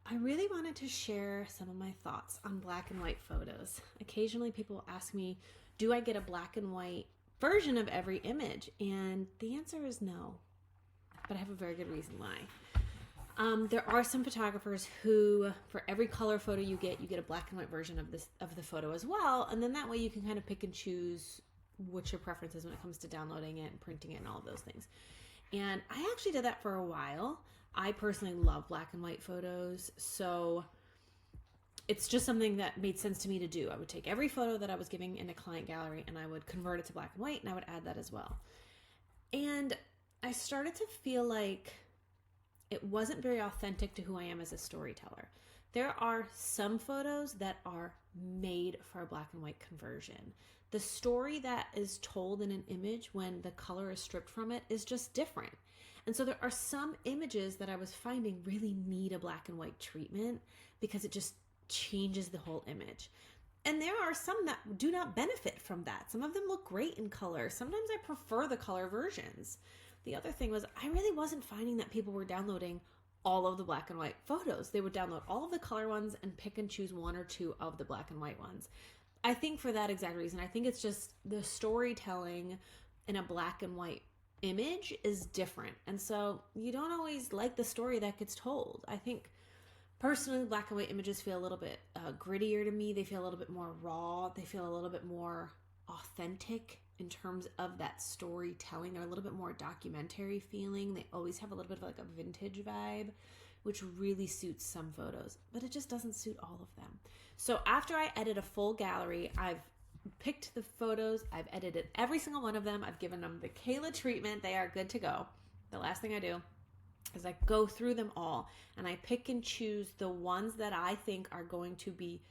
I really wanted to share some of my thoughts on black and white photos. Occasionally people ask me, do I get a black and white version of every image? And the answer is no, but I have a very good reason why. There are some photographers who, for every color photo you get a black and white version of the photo as well, and then that way you can kind of pick and choose what your preference is when it comes to downloading it and printing it and all of those things. And I actually did that for a while. I personally love black and white photos, so it's just something that made sense to me to do. I would take every photo that I was giving in a client gallery and I would convert it to black and white, and I would add that as well. And I started to feel like it wasn't very authentic to who I am as a storyteller. There are some photos that are made for a black and white conversion. The story that is told in an image when the color is stripped from it is just different. And so there are some images that I was finding really need a black and white treatment because it just changes the whole image. And there are some that do not benefit from that. Some of them look great in color. Sometimes I prefer the color versions. The other thing was I really wasn't finding that people were downloading all of the black and white photos. They would download all of the color ones and pick and choose one or two of the black and white ones. I think for that exact reason, I think it's just the storytelling in a black and white image is different. And so you don't always like the story that gets told. I think personally, black and white images feel a little bit grittier to me. They feel a little bit more raw. They feel a little bit more authentic in terms of that storytelling. They're a little bit more documentary feeling. They always have a little bit of like a vintage vibe, which really suits some photos, but it just doesn't suit all of them. So after I edit a full gallery, I've picked the photos, I've edited every single one of them, I've given them the Kayla treatment, they are good to go. The last thing I do is I go through them all and I pick and choose the ones that I think are going to be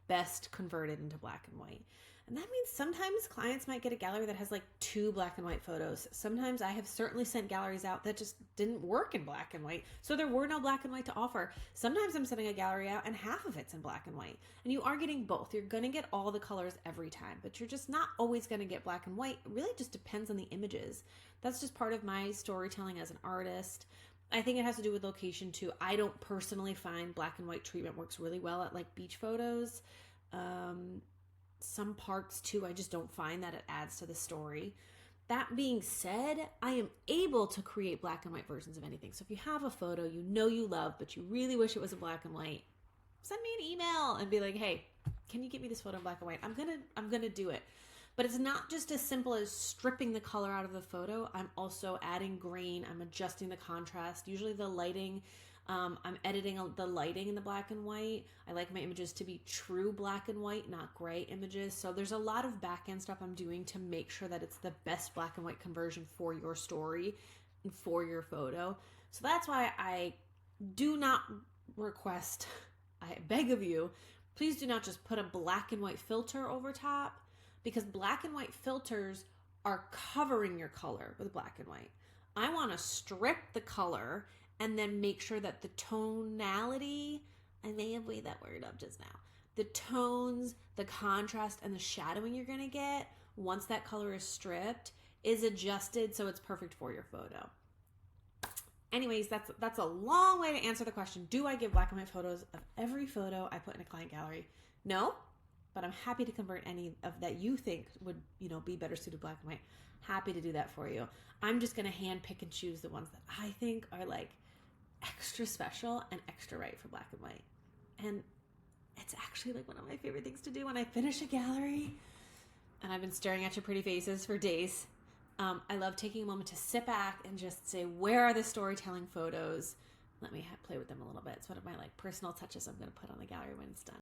best converted into black and white. And that means sometimes clients might get a gallery that has like 2 black and white photos. Sometimes I have certainly sent galleries out that just didn't work in black and white, so there were no black and white to offer. Sometimes I'm sending a gallery out and half of it's in black and white. And you are getting both. You're going to get all the colors every time, but you're just not always going to get black and white. It really just depends on the images. That's just part of my storytelling as an artist. I think it has to do with location too. I don't personally find black and white treatment works really well at like beach photos. Some parks too, I just don't find that it adds to the story. That being said, I am able to create black and white versions of anything. So if you have a photo you know you love, but you really wish it was a black and white, send me an email and be like, hey, can you get me this photo in black and white? I'm gonna do it. But it's not just as simple as stripping the color out of the photo. I'm also adding grain. I'm adjusting the contrast. Usually the lighting, I'm editing the lighting in the black and white. I like my images to be true black and white, not gray images. So there's a lot of back end stuff I'm doing to make sure that it's the best black and white conversion for your story and for your photo. So that's why I do not request, I beg of you, please do not just put a black and white filter over top, because black and white filters are covering your color with black and white. I want to strip the color and then make sure that the tonality, I may have weighed that word up just now, the tones, the contrast, and the shadowing you're going to get once that color is stripped is adjusted so it's perfect for your photo. Anyways, that's a long way to answer the question, do I give black and white photos of every photo I put in a client gallery? No, but I'm happy to convert any of that you think would, be better suited black and white. Happy to do that for you. I'm just going to hand pick and choose the ones that I think are like extra special and extra right for black and white. And it's actually like one of my favorite things to do when I finish a gallery and I've been staring at your pretty faces for days. I love taking a moment to sit back and just say, where are the storytelling photos? Let me play with them a little bit. It's one of my like personal touches I'm going to put on the gallery when it's done.